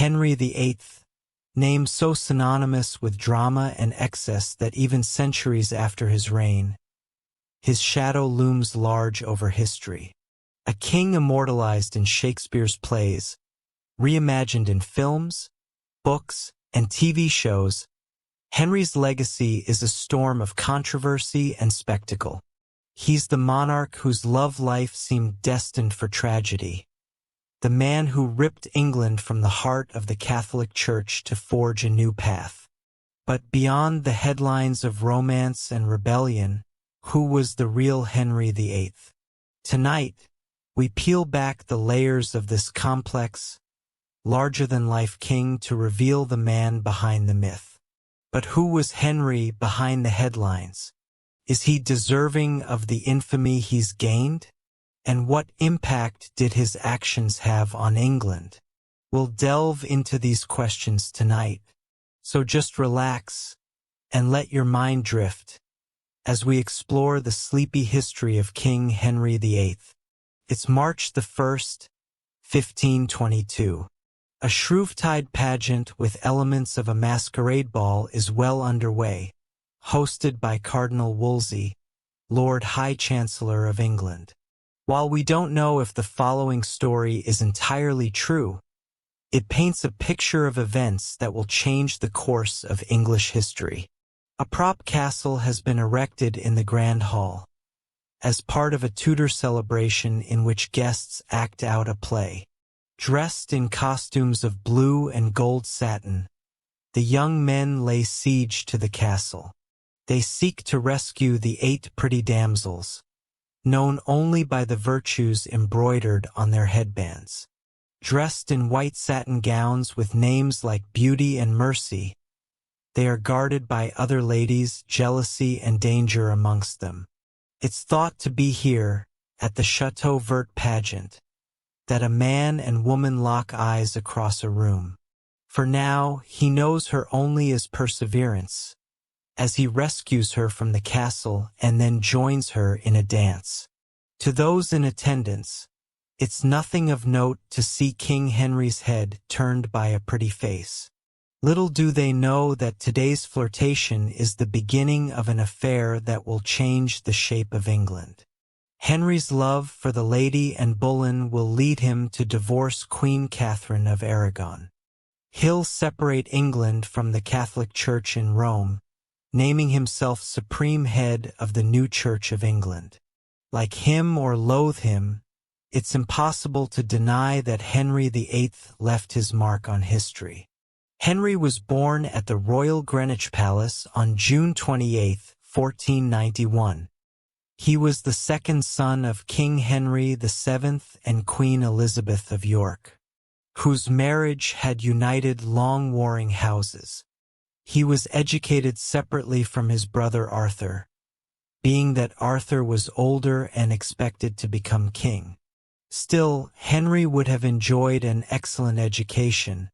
Henry VIII, name so synonymous with drama and excess that even centuries after his reign, his shadow looms large over history. A king immortalized in Shakespeare's plays, reimagined in films, books, and TV shows, Henry's legacy is a storm of controversy and spectacle. He's the monarch whose love life seemed destined for tragedy, the man who ripped England from the heart of the Catholic Church to forge a new path. But beyond the headlines of romance and rebellion, who was the real Henry VIII? Tonight, we peel back the layers of this complex, larger-than-life king to reveal the man behind the myth. But who was Henry behind the headlines? Is he deserving of the infamy he's gained? And what impact did his actions have on England? We'll delve into these questions tonight, so just relax and let your mind drift as we explore the sleepy history of King Henry VIII. It's March the 1st, 1522. A Shrovetide pageant with elements of a masquerade ball is well underway, hosted by Cardinal Wolsey, Lord High Chancellor of England. While we don't know if the following story is entirely true, it paints a picture of events that will change the course of English history. A prop castle has been erected in the Grand Hall, as part of a Tudor celebration in which guests act out a play. Dressed in costumes of blue and gold satin, the young men lay siege to the castle. They seek to rescue the 8 pretty damsels, known only by the virtues embroidered on their headbands. Dressed in white satin gowns with names like Beauty and Mercy, they are guarded by other ladies, jealousy and danger amongst them. It's thought to be here, at the Chateau Vert pageant, that a man and woman lock eyes across a room. For now, he knows her only as Perseverance, as he rescues her from the castle and then joins her in a dance. To those in attendance, it's nothing of note to see King Henry's head turned by a pretty face. Little do they know that today's flirtation is the beginning of an affair that will change the shape of England. Henry's love for the Lady Anne Boleyn will lead him to divorce Queen Catherine of Aragon. He'll separate England from the Catholic Church in Rome, naming himself supreme head of the new Church of England. Like him or loathe him, it's impossible to deny that Henry VIII left his mark on history. Henry was born at the Royal Greenwich Palace on June 28, 1491. He was the second son of King Henry VII and Queen Elizabeth of York, whose marriage had united long-warring houses. He was educated separately from his brother Arthur, being that Arthur was older and expected to become king. Still, Henry would have enjoyed an excellent education,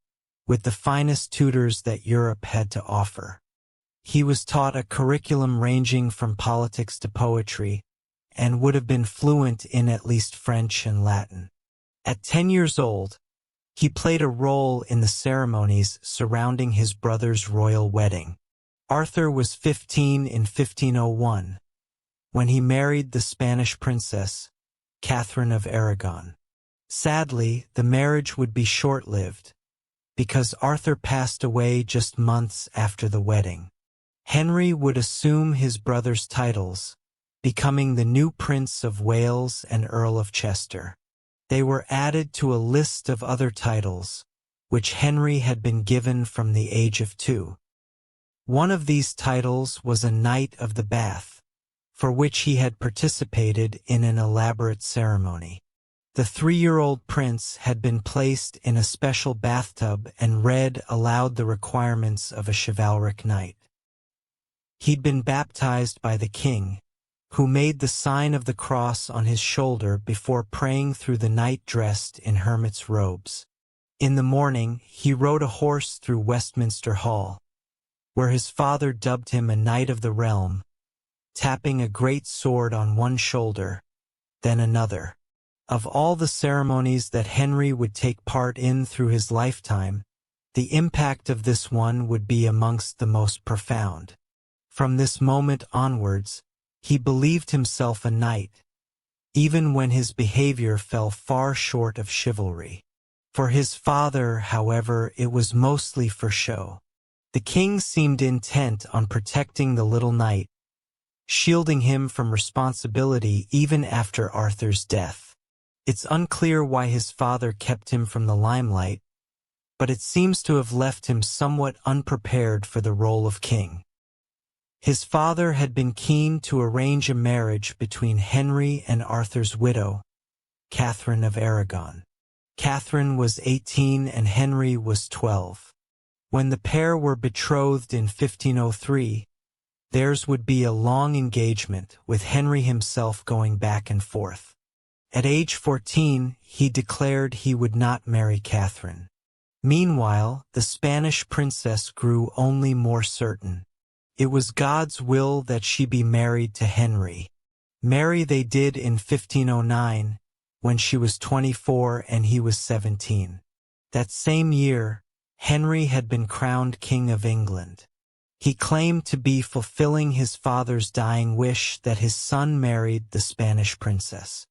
with the finest tutors that Europe had to offer. He was taught a curriculum ranging from politics to poetry, and would have been fluent in at least French and Latin. At 10 years old, he played a role in the ceremonies surrounding his brother's royal wedding. Arthur was 15 in 1501, when he married the Spanish princess, Catherine of Aragon. Sadly, the marriage would be short-lived, because Arthur passed away just months after the wedding. Henry would assume his brother's titles, becoming the new Prince of Wales and Earl of Chester. They were added to a list of other titles, which Henry had been given from the age of 2. One of these titles was a Knight of the Bath, for which he had participated in an elaborate ceremony. The 3-year-old prince had been placed in a special bathtub and read aloud the requirements of a chivalric knight. He'd been baptized by the king, who made the sign of the cross on his shoulder before praying through the night dressed in hermit's robes. In the morning, he rode a horse through Westminster Hall, where his father dubbed him a Knight of the Realm, tapping a great sword on one shoulder, then another. Of all the ceremonies that Henry would take part in through his lifetime, The impact of this one would be amongst the most profound. From this moment onwards, he believed himself a knight, even when his behavior fell far short of chivalry. For his father, however, it was mostly for show. The king seemed intent on protecting the little knight, shielding him from responsibility even after Arthur's death. It's unclear why his father kept him from the limelight, but it seems to have left him somewhat unprepared for the role of king. His father had been keen to arrange a marriage between Henry and Arthur's widow, Catherine of Aragon. Catherine was 18 and Henry was 12. When the pair were betrothed in 1503, theirs would be a long engagement, with Henry himself going back and forth. At age 14, he declared he would not marry Catherine. Meanwhile, the Spanish princess grew only more certain. It was God's will that she be married to Henry. Marry they did in 1509, when she was 24 and he was 17. That same year, Henry had been crowned King of England. He claimed to be fulfilling his father's dying wish that his son married the Spanish princess.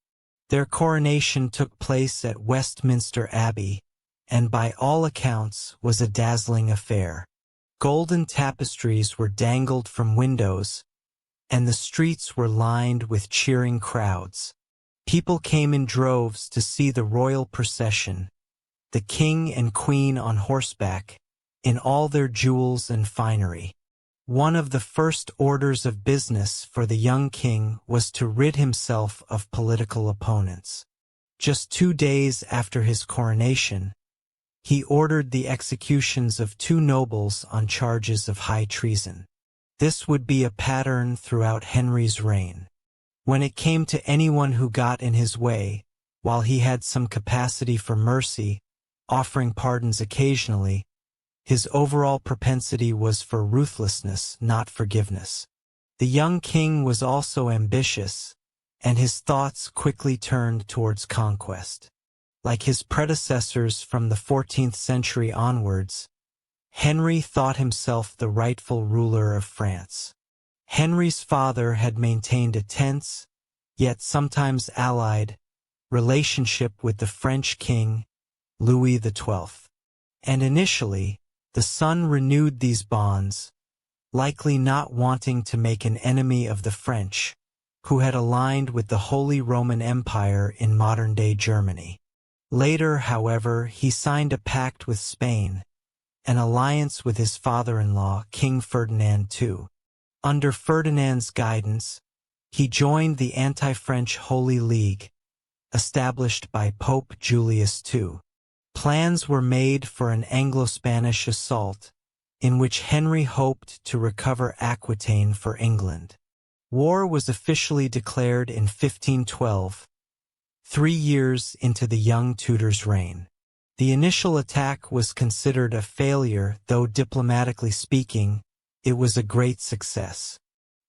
Their coronation took place at Westminster Abbey, and by all accounts was a dazzling affair. Golden tapestries were dangled from windows, and the streets were lined with cheering crowds. People came in droves to see the royal procession, the king and queen on horseback, in all their jewels and finery. One of the first orders of business for the young king was to rid himself of political opponents. Just 2 days after his coronation, he ordered the executions of 2 nobles on charges of high treason. This would be a pattern throughout Henry's reign. When it came to anyone who got in his way, while he had some capacity for mercy, offering pardons occasionally, his overall propensity was for ruthlessness, not forgiveness. The young king was also ambitious, and his thoughts quickly turned towards conquest. Like his predecessors from the 14th century onwards, Henry thought himself the rightful ruler of France. Henry's father had maintained a tense, yet sometimes allied, relationship with the French king, Louis XII. And initially, the son renewed these bonds, likely not wanting to make an enemy of the French, who had aligned with the Holy Roman Empire in modern-day Germany. Later, however, he signed a pact with Spain, an alliance with his father-in-law, King Ferdinand II. Under Ferdinand's guidance, he joined the anti-French Holy League, established by Pope Julius II. Plans were made for an Anglo-Spanish assault, in which Henry hoped to recover Aquitaine for England. War was officially declared in 1512, 3 years into the young Tudor's reign. The initial attack was considered a failure, though diplomatically speaking, it was a great success.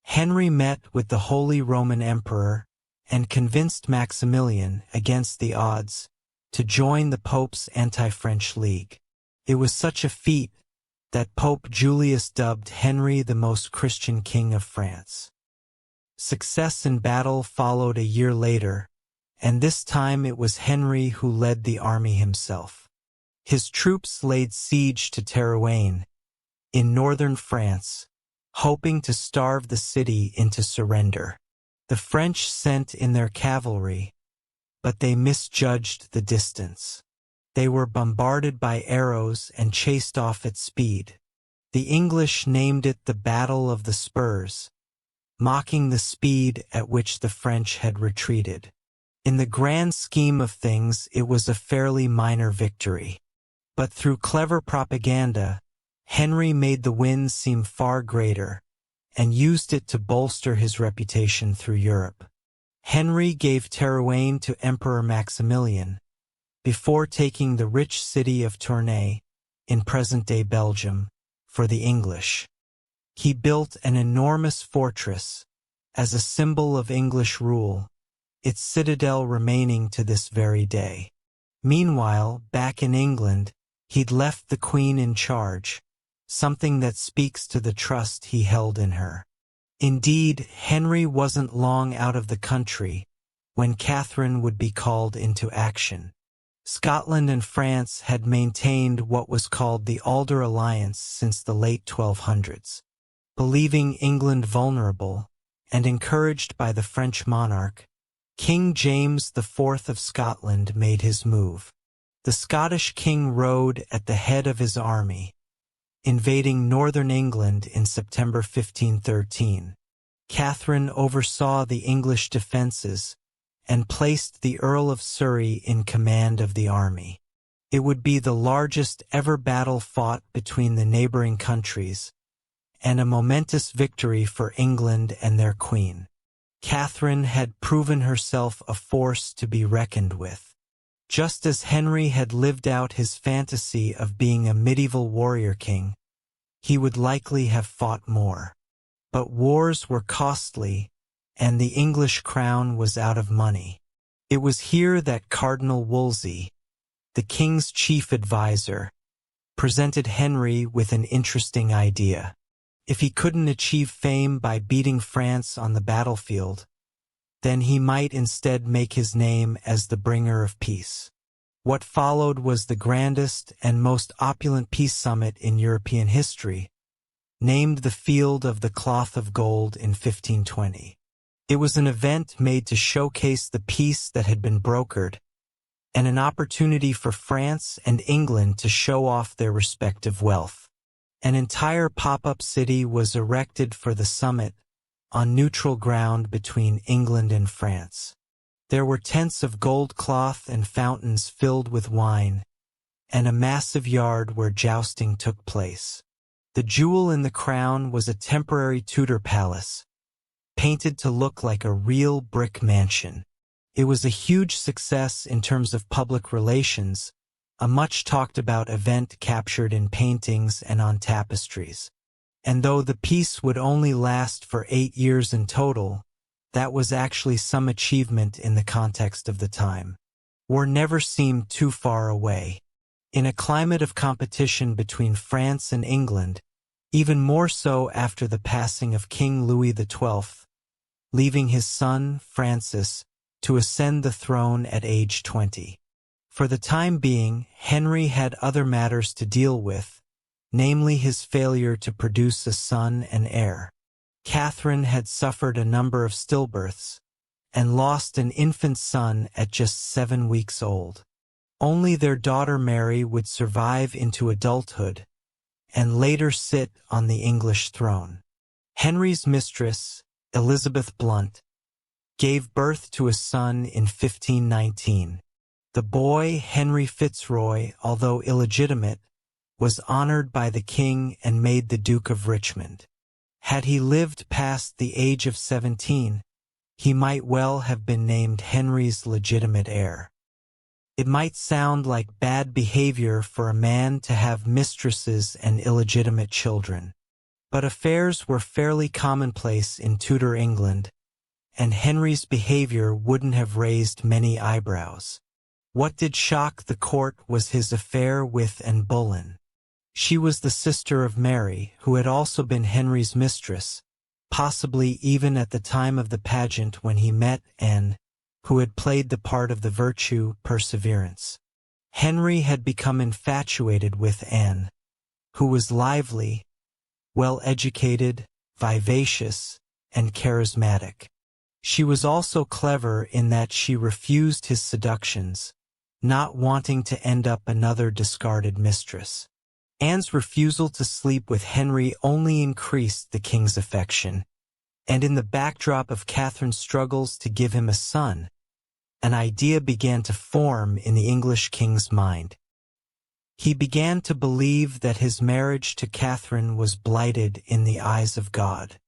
Henry met with the Holy Roman Emperor and convinced Maximilian, against the odds, to join the Pope's anti-French league. It was such a feat that Pope Julius dubbed Henry the most Christian king of France. Success in battle followed a year later, and this time it was Henry who led the army himself. His troops laid siege to Terouanne, in northern France, hoping to starve the city into surrender. The French sent in their cavalry, but they misjudged the distance. They were bombarded by arrows and chased off at speed. The English named it the Battle of the Spurs, mocking the speed at which the French had retreated. In the grand scheme of things, it was a fairly minor victory. But through clever propaganda, Henry made the win seem far greater, and used it to bolster his reputation through Europe. Henry gave Terouanne to Emperor Maximilian, before taking the rich city of Tournai, in present-day Belgium, for the English. He built an enormous fortress, as a symbol of English rule, its citadel remaining to this very day. Meanwhile, back in England, He'd left the Queen in charge, something that speaks to the trust he held in her. Indeed, Henry wasn't long out of the country when Catherine would be called into action. Scotland and France had maintained what was called the Alder Alliance since the late 1200s. Believing England vulnerable, and encouraged by the French monarch, King James IV of Scotland made his move. The Scottish king rode at the head of his army, invading northern England in September 1513. Catherine oversaw the English defences and placed the Earl of Surrey in command of the army. It would be the largest ever battle fought between the neighboring countries, and a momentous victory for England and their queen. Catherine had proven herself a force to be reckoned with. Just as Henry had lived out his fantasy of being a medieval warrior king, he would likely have fought more. But wars were costly, and the English crown was out of money. It was here that Cardinal Wolsey, the king's chief advisor, presented Henry with an interesting idea. If he couldn't achieve fame by beating France on the battlefield, then he might instead make his name as the bringer of peace. What followed was the grandest and most opulent peace summit in European history, named the Field of the Cloth of Gold in 1520. It was an event made to showcase the peace that had been brokered, and an opportunity for France and England to show off their respective wealth. An entire pop-up city was erected for the summit on neutral ground between England and France. There were tents of gold cloth and fountains filled with wine, and a massive yard where jousting took place. The jewel in the crown was a temporary Tudor palace, painted to look like a real brick mansion. It was a huge success in terms of public relations, a much-talked-about event captured in paintings and on tapestries. And though the peace would only last for 8 years in total, that was actually some achievement in the context of the time. War never seemed too far away. In a climate of competition between France and England, even more so after the passing of King Louis XII, leaving his son, Francis, to ascend the throne at age 20. For the time being, Henry had other matters to deal with, namely his failure to produce a son and heir. Catherine had suffered a number of stillbirths, and lost an infant son at just 7 weeks old. Only their daughter Mary would survive into adulthood, and later sit on the English throne. Henry's mistress, Elizabeth Blount, gave birth to a son in 1519. The boy, Henry Fitzroy, although illegitimate, was honored by the king and made the Duke of Richmond. Had he lived past the age of 17, he might well have been named Henry's legitimate heir. It might sound like bad behavior for a man to have mistresses and illegitimate children, but affairs were fairly commonplace in Tudor England, and Henry's behavior wouldn't have raised many eyebrows. What did shock the court was his affair with Anne Boleyn. She was the sister of Mary, who had also been Henry's mistress, possibly even at the time of the pageant when he met Anne, who had played the part of the virtue Perseverance. Henry had become infatuated with Anne, who was lively, well-educated, vivacious, and charismatic. She was also clever in that she refused his seductions, not wanting to end up another discarded mistress. Anne's refusal to sleep with Henry only increased the king's affection, and in the backdrop of Catherine's struggles to give him a son, an idea began to form in the English king's mind. He began to believe that his marriage to Catherine was blighted in the eyes of God,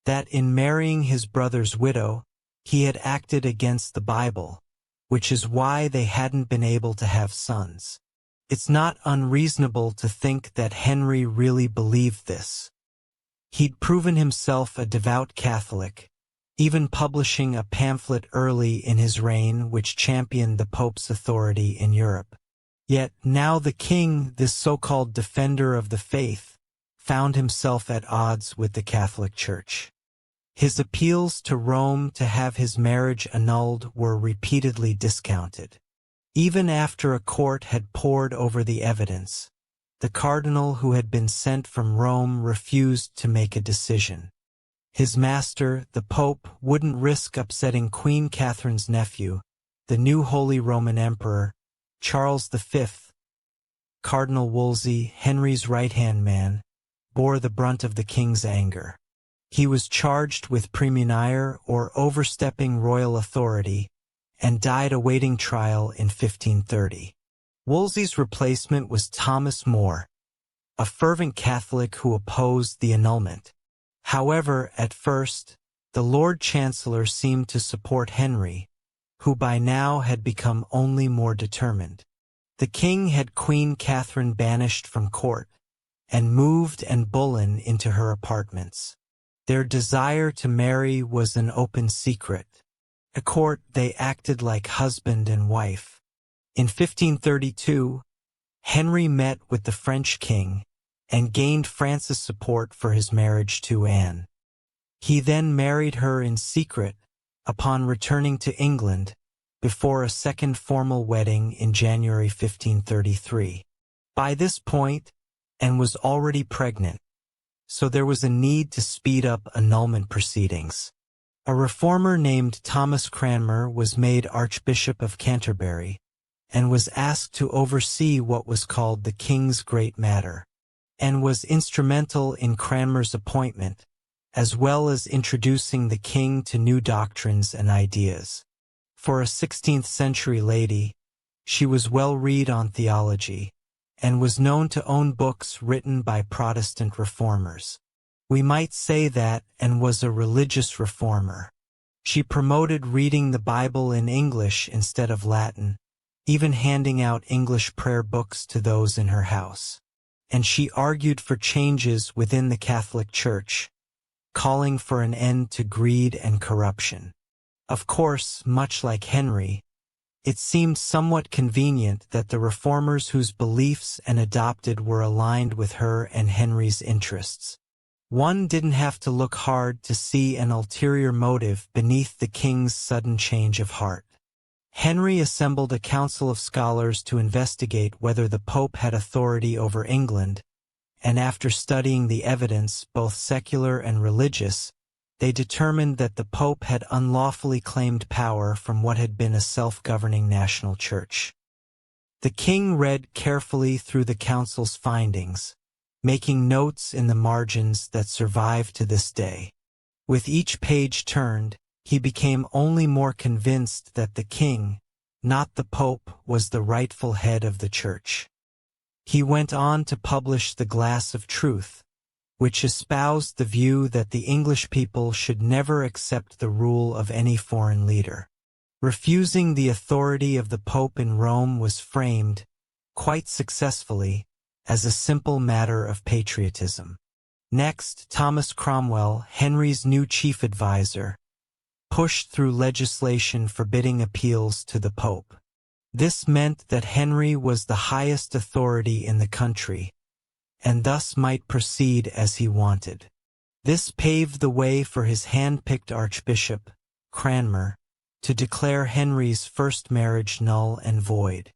that in marrying his brother's widow, he had acted against the Bible, which is why they hadn't been able to have sons. It's not unreasonable to think that Henry really believed this. He'd proven himself a devout Catholic, even publishing a pamphlet early in his reign which championed the Pope's authority in Europe. Yet now the king, this so-called defender of the faith, found himself at odds with the Catholic Church. His appeals to Rome to have his marriage annulled were repeatedly discounted. Even after a court had pored over the evidence, the cardinal who had been sent from Rome refused to make a decision. His master, the Pope, wouldn't risk upsetting Queen Catherine's nephew, the new Holy Roman Emperor, Charles V. Cardinal Wolsey, Henry's right-hand man, bore the brunt of the king's anger. He was charged with praemunire or overstepping royal authority, and died awaiting trial in 1530. Wolsey's replacement was Thomas More, a fervent Catholic who opposed the annulment. However, at first, the Lord Chancellor seemed to support Henry, who by now had become only more determined. The king had Queen Catherine banished from court, and moved Anne Boleyn into her apartments. Their desire to marry was an open secret. At court they acted like husband and wife. In 1532, Henry met with the French king, and gained France's support for his marriage to Anne. He then married her in secret upon returning to England before a second formal wedding in January 1533. By this point, Anne was already pregnant, so there was a need to speed up annulment proceedings. A reformer named Thomas Cranmer was made Archbishop of Canterbury, and was asked to oversee what was called the King's Great Matter, and was instrumental in Cranmer's appointment, as well as introducing the king to new doctrines and ideas. For a 16th-century lady, she was well-read on theology, and was known to own books written by Protestant reformers. We might say that Anne was a religious reformer. She promoted reading the Bible in English instead of Latin, even handing out English prayer books to those in her house. And she argued for changes within the Catholic Church, calling for an end to greed and corruption. Of course, much like Henry, it seemed somewhat convenient that the reformers whose beliefs Anne adopted were aligned with her and Henry's interests. One didn't have to look hard to see an ulterior motive beneath the king's sudden change of heart. Henry assembled a council of scholars to investigate whether the Pope had authority over England, and after studying the evidence, both secular and religious, they determined that the Pope had unlawfully claimed power from what had been a self-governing national church. The king read carefully through the council's findings, making notes in the margins that survive to this day. With each page turned, he became only more convinced that the king, not the Pope, was the rightful head of the church. He went on to publish The Glass of Truth, which espoused the view that the English people should never accept the rule of any foreign leader. Refusing the authority of the Pope in Rome was framed, quite successfully, as a simple matter of patriotism. Next, Thomas Cromwell, Henry's new chief advisor, pushed through legislation forbidding appeals to the Pope. This meant that Henry was the highest authority in the country, and thus might proceed as he wanted. This paved the way for his hand-picked archbishop, Cranmer, to declare Henry's first marriage null and void.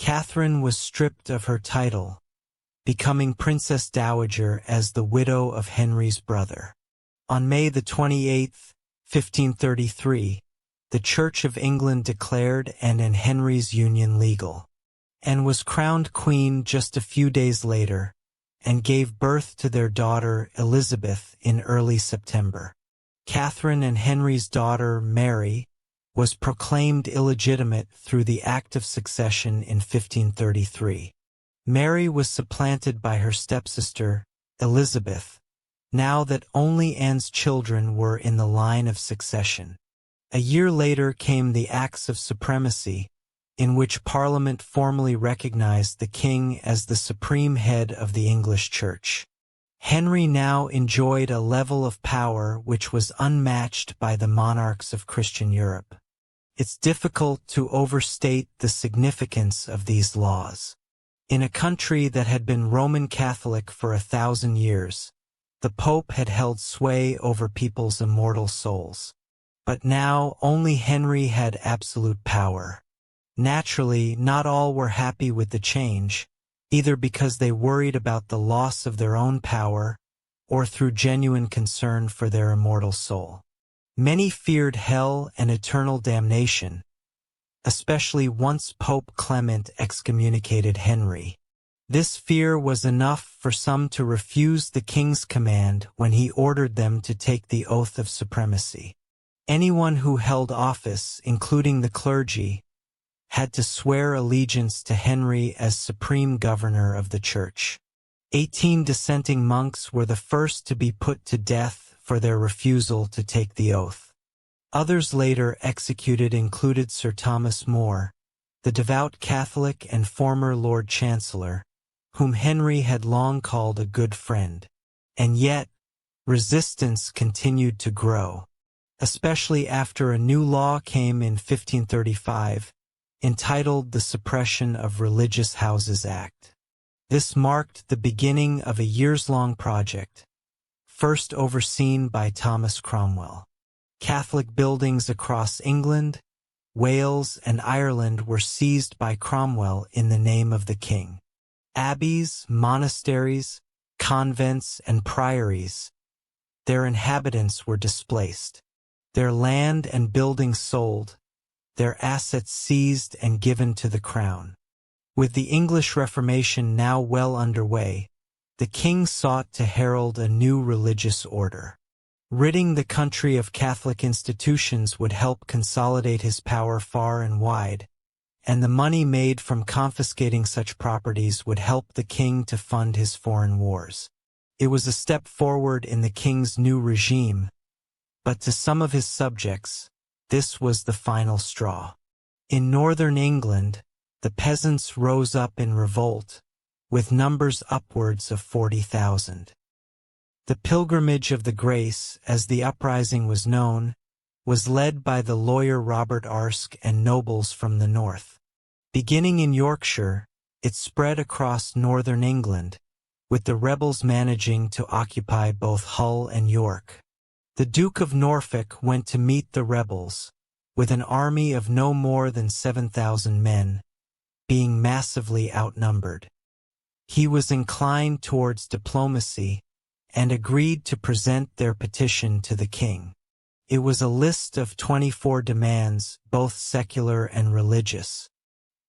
Catherine was stripped of her title, becoming Princess Dowager as the widow of Henry's brother. On May 28, 1533, the Church of England declared Anne and Henry's union legal. Anne was crowned queen just a few days later, and gave birth to their daughter Elizabeth in early September. Catherine and Henry's daughter, Mary, was proclaimed illegitimate through the Act of Succession in 1533. Mary was supplanted by her stepsister, Elizabeth, now that only Anne's children were in the line of succession. A year later came the Acts of Supremacy, in which Parliament formally recognized the king as the supreme head of the English Church. Henry now enjoyed a level of power which was unmatched by the monarchs of Christian Europe. It's difficult to overstate the significance of these laws. In a country that had been Roman Catholic for 1,000 years, the Pope had held sway over people's immortal souls. But now only Henry had absolute power. Naturally, not all were happy with the change, either because they worried about the loss of their own power, or through genuine concern for their immortal soul. Many feared hell and eternal damnation, especially once Pope Clement excommunicated Henry. This fear was enough for some to refuse the king's command when he ordered them to take the oath of supremacy. Anyone who held office, including the clergy, had to swear allegiance to Henry as supreme governor of the church. 18 dissenting monks were the first to be put to death for their refusal to take the oath. Others later executed included Sir Thomas More, the devout Catholic and former Lord Chancellor, whom Henry had long called a good friend. And yet, resistance continued to grow, especially after a new law came in 1535, entitled the Suppression of Religious Houses Act. This marked the beginning of a years-long project, first overseen by Thomas Cromwell. Catholic buildings across England, Wales, and Ireland were seized by Cromwell in the name of the king. Abbeys, monasteries, convents, and priories, their inhabitants were displaced, their land and buildings sold, their assets seized and given to the crown. With the English Reformation now well underway, the king sought to herald a new religious order. Ridding the country of Catholic institutions would help consolidate his power far and wide, and the money made from confiscating such properties would help the king to fund his foreign wars. It was a step forward in the king's new regime, but to some of his subjects, this was the final straw. In northern England, the peasants rose up in revolt, with numbers upwards of 40,000. The Pilgrimage of the Grace, as the uprising was known, was led by the lawyer Robert Arske and nobles from the north. Beginning in Yorkshire, it spread across northern England, with the rebels managing to occupy both Hull and York. The Duke of Norfolk went to meet the rebels, with an army of no more than 7,000 men, being massively outnumbered. He was inclined towards diplomacy and agreed to present their petition to the king. It was a list of 24 demands, both secular and religious.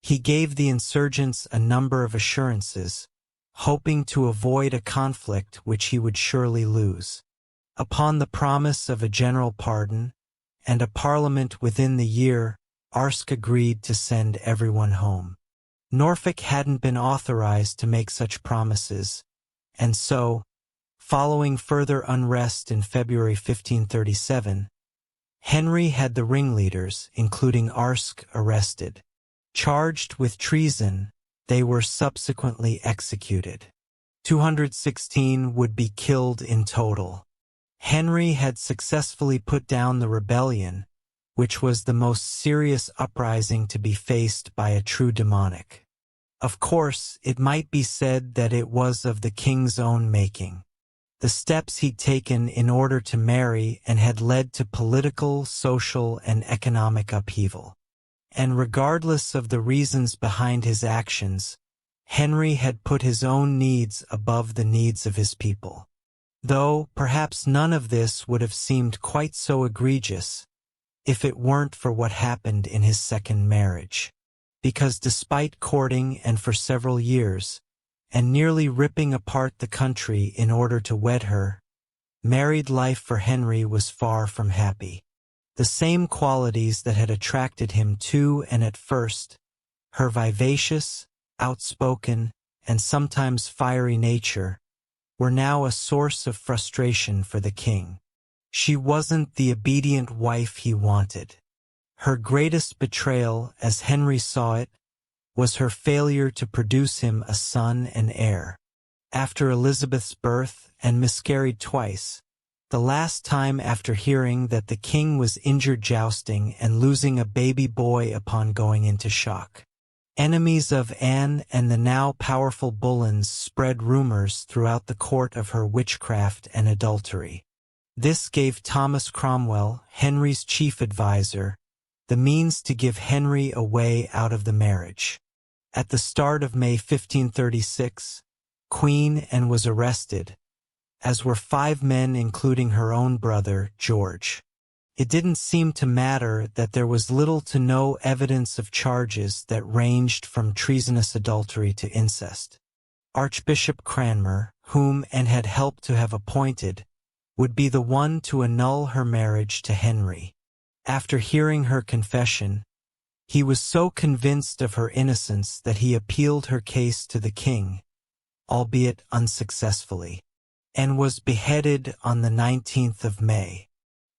He gave the insurgents a number of assurances, hoping to avoid a conflict which he would surely lose. Upon the promise of a general pardon and a parliament within the year, Arske agreed to send everyone home. Norfolk hadn't been authorized to make such promises, and so, following further unrest in February 1537, Henry had the ringleaders, including Arske, arrested. Charged with treason, they were subsequently executed. 216 would be killed in total. Henry had successfully put down the rebellion, which was the most serious uprising to be faced by a true demonic. Of course, it might be said that it was of the king's own making. The steps he'd taken in order to marry and had led to political, social, and economic upheaval. And regardless of the reasons behind his actions, Henry had put his own needs above the needs of his people. Though perhaps none of this would have seemed quite so egregious if it weren't for what happened in his second marriage. Because despite courting and for several years, and nearly ripping apart the country in order to wed her, married life for Henry was far from happy. The same qualities that had attracted him to and at first, her vivacious, outspoken, and sometimes fiery nature, were now a source of frustration for the king. She wasn't the obedient wife he wanted. Her greatest betrayal, as Henry saw it, was her failure to produce him a son and heir. After Elizabeth's birth and miscarried twice, the last time after hearing that the king was injured jousting and losing a baby boy upon going into shock. Enemies of Anne and the now powerful Buleyns spread rumors throughout the court of her witchcraft and adultery. This gave Thomas Cromwell, Henry's chief advisor, the means to give Henry a way out of the marriage. At the start of May 1536, Queen Anne was arrested, as were 5 men including her own brother, George. It didn't seem to matter that there was little to no evidence of charges that ranged from treasonous adultery to incest. Archbishop Cranmer, whom Anne had helped to have appointed, would be the one to annul her marriage to Henry. After hearing her confession, he was so convinced of her innocence that he appealed her case to the king, albeit unsuccessfully, and was beheaded on the 19th of May.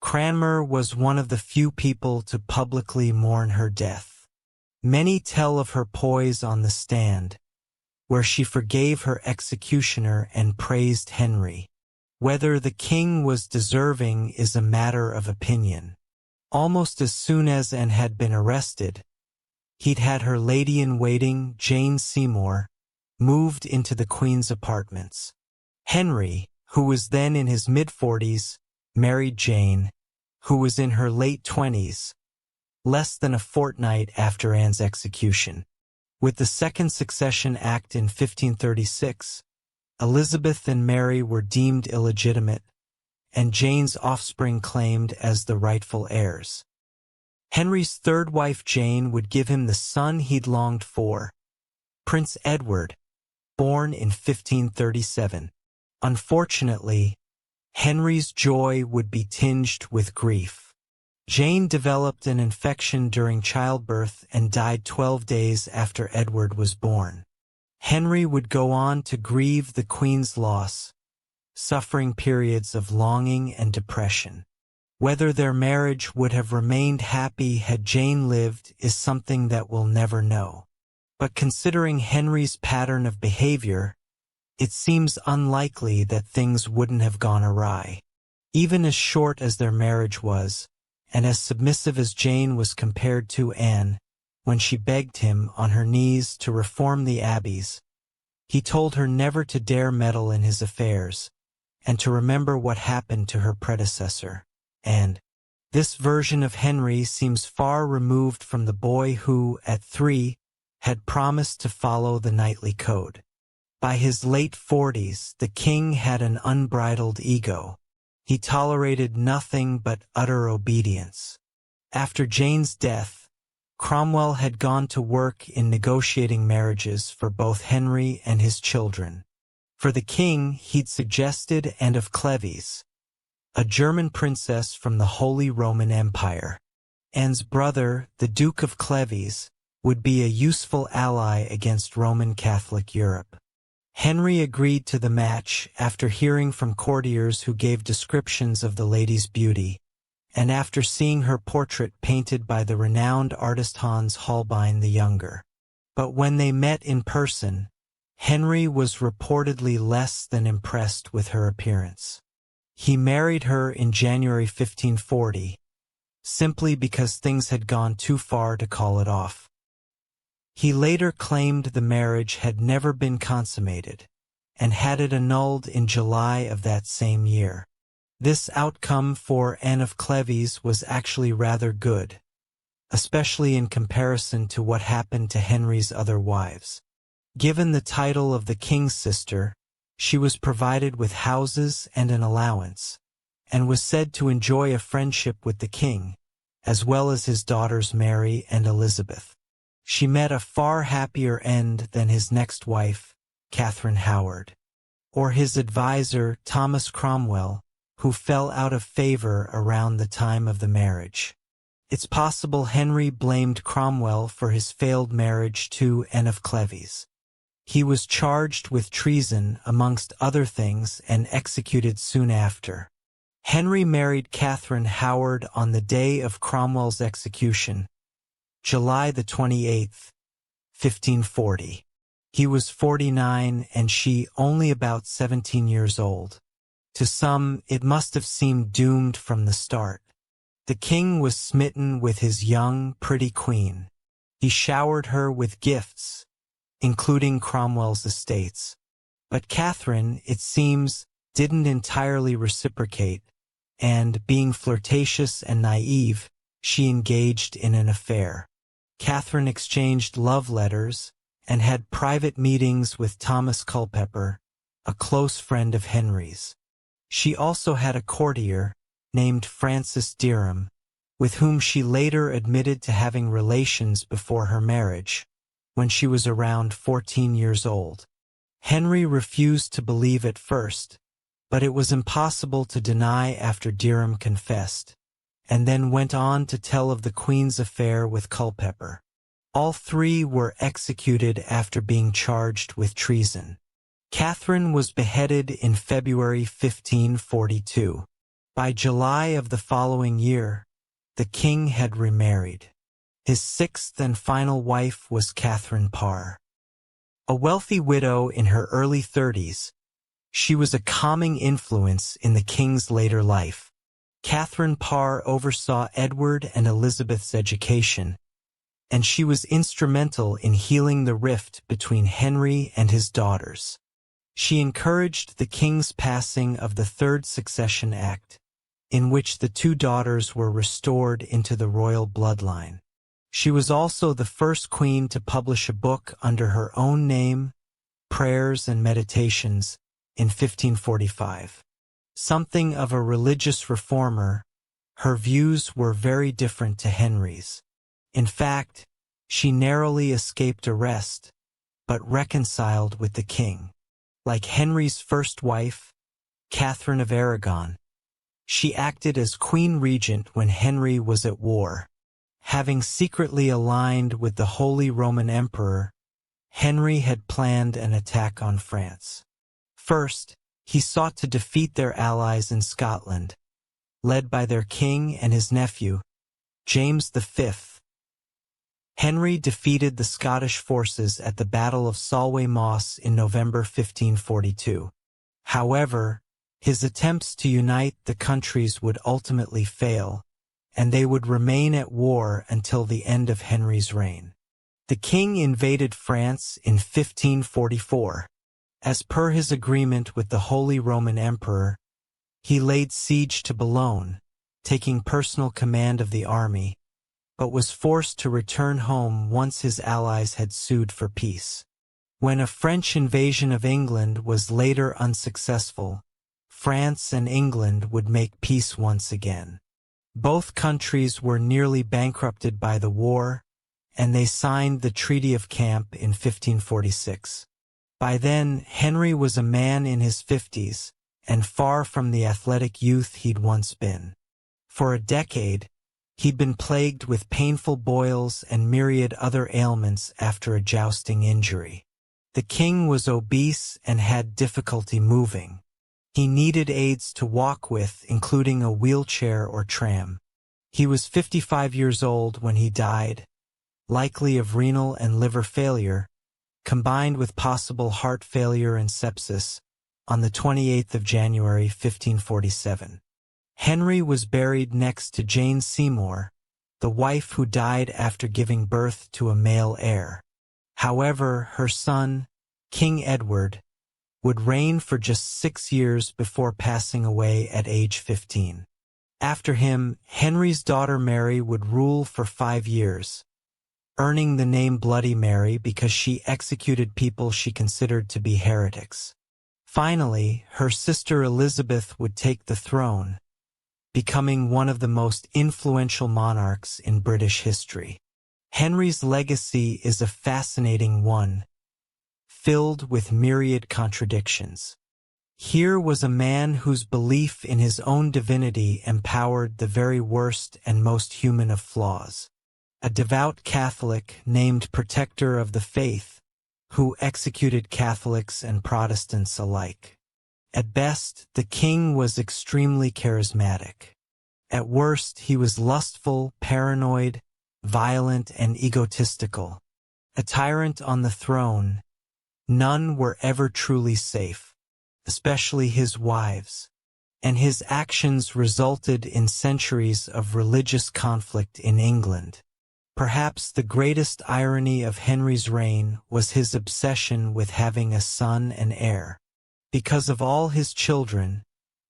Cranmer was one of the few people to publicly mourn her death. Many tell of her poise on the stand, where she forgave her executioner and praised Henry. Whether the king was deserving is a matter of opinion. Almost as soon as Anne had been arrested, he'd had her lady-in-waiting, Jane Seymour, moved into the Queen's apartments. Henry, who was then in his mid-40s, married Jane, who was in her late 20s, less than a fortnight after Anne's execution. With the Second Succession Act in 1536, Elizabeth and Mary were deemed illegitimate, and Jane's offspring claimed as the rightful heirs. Henry's third wife Jane would give him the son he'd longed for, Prince Edward, born in 1537. Unfortunately, Henry's joy would be tinged with grief. Jane developed an infection during childbirth and died 12 days after Edward was born. Henry would go on to grieve the Queen's loss, suffering periods of longing and depression. Whether their marriage would have remained happy had Jane lived is something that we'll never know. But considering Henry's pattern of behavior, it seems unlikely that things wouldn't have gone awry. Even as short as their marriage was, and as submissive as Jane was compared to Anne, when she begged him on her knees to reform the abbeys, he told her never to dare meddle in his affairs, and to remember what happened to her predecessor. And this version of Henry seems far removed from the boy who, at 3, had promised to follow the knightly code. By his late 40s, the king had an unbridled ego. He tolerated nothing but utter obedience. After Jane's death, Cromwell had gone to work in negotiating marriages for both Henry and his children. For the king, he'd suggested Anne of Cleves, a German princess from the Holy Roman Empire. Anne's brother, the Duke of Cleves, would be a useful ally against Roman Catholic Europe. Henry agreed to the match after hearing from courtiers who gave descriptions of the lady's beauty, and after seeing her portrait painted by the renowned artist Hans Holbein the Younger. But when they met in person, Henry was reportedly less than impressed with her appearance. He married her in January 1540, simply because things had gone too far to call it off. He later claimed the marriage had never been consummated, and had it annulled in July of that same year. This outcome for Anne of Cleves was actually rather good, especially in comparison to what happened to Henry's other wives. Given the title of the king's sister, she was provided with houses and an allowance, and was said to enjoy a friendship with the king, as well as his daughters Mary and Elizabeth. She met a far happier end than his next wife, Catherine Howard, or his advisor, Thomas Cromwell, who fell out of favor around the time of the marriage. It's possible Henry blamed Cromwell for his failed marriage to Anne of Cleves. He was charged with treason, amongst other things, and executed soon after. Henry married Catherine Howard on the day of Cromwell's execution, July the 28th, 1540. He was 49 and she only about 17 years old. To some, it must have seemed doomed from the start. The king was smitten with his young, pretty queen, He showered her with gifts, including Cromwell's estates. But Catherine, it seems, didn't entirely reciprocate, and, being flirtatious and naive, she engaged in an affair. Catherine exchanged love letters and had private meetings with Thomas Culpeper, a close friend of Henry's. She also had a courtier, named Francis Derham, with whom she later admitted to having relations before her marriage, when she was around 14 years old. Henry refused to believe at first, but it was impossible to deny after Derham confessed, and then went on to tell of the Queen's affair with Culpeper. All three were executed after being charged with treason. Catherine was beheaded in February 1542. By July of the following year, the king had remarried. His sixth and final wife was Catherine Parr. A wealthy widow in her early 30s, she was a calming influence in the king's later life. Catherine Parr oversaw Edward and Elizabeth's education, and she was instrumental in healing the rift between Henry and his daughters. She encouraged the king's passing of the Third Succession Act, in which the two daughters were restored into the royal bloodline. She was also the first queen to publish a book under her own name, Prayers and Meditations, in 1545. Something of a religious reformer, her views were very different to Henry's. In fact, she narrowly escaped arrest, but reconciled with the king. Like Henry's first wife, Catherine of Aragon, she acted as queen regent when Henry was at war. Having secretly aligned with the Holy Roman Emperor, Henry had planned an attack on France. First, he sought to defeat their allies in Scotland, led by their king and his nephew, James V. Henry defeated the Scottish forces at the Battle of Solway Moss in November 1542. However, his attempts to unite the countries would ultimately fail, and they would remain at war until the end of Henry's reign. The king invaded France in 1544. As per his agreement with the Holy Roman Emperor, he laid siege to Boulogne, taking personal command of the army, but was forced to return home once his allies had sued for peace. When a French invasion of England was later unsuccessful, France and England would make peace once again. Both countries were nearly bankrupted by the war, and they signed the Treaty of Camp in 1546. By then, Henry was a man in his 50s, and far from the athletic youth he'd once been. For a decade, he'd been plagued with painful boils and myriad other ailments after a jousting injury. The king was obese and had difficulty moving. He needed aids to walk with, including a wheelchair or tram. He was 55 years old when he died, likely of renal and liver failure, combined with possible heart failure and sepsis, on the 28th of January 1547. Henry was buried next to Jane Seymour, the wife who died after giving birth to a male heir. However, her son, King Edward, would reign for just 6 years before passing away at age 15. After him, Henry's daughter Mary would rule for 5 years, earning the name Bloody Mary because she executed people she considered to be heretics. Finally, her sister Elizabeth would take the throne, becoming one of the most influential monarchs in British history. Henry's legacy is a fascinating one, filled with myriad contradictions. Here was a man whose belief in his own divinity empowered the very worst and most human of flaws. A devout Catholic named Protector of the Faith, who executed Catholics and Protestants alike. At best, the king was extremely charismatic. At worst, he was lustful, paranoid, violent, and egotistical. A tyrant on the throne, none were ever truly safe, especially his wives, and his actions resulted in centuries of religious conflict in England. Perhaps the greatest irony of Henry's reign was his obsession with having a son and heir. Because of all his children,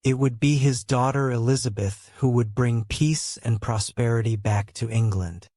it would be his daughter Elizabeth who would bring peace and prosperity back to England.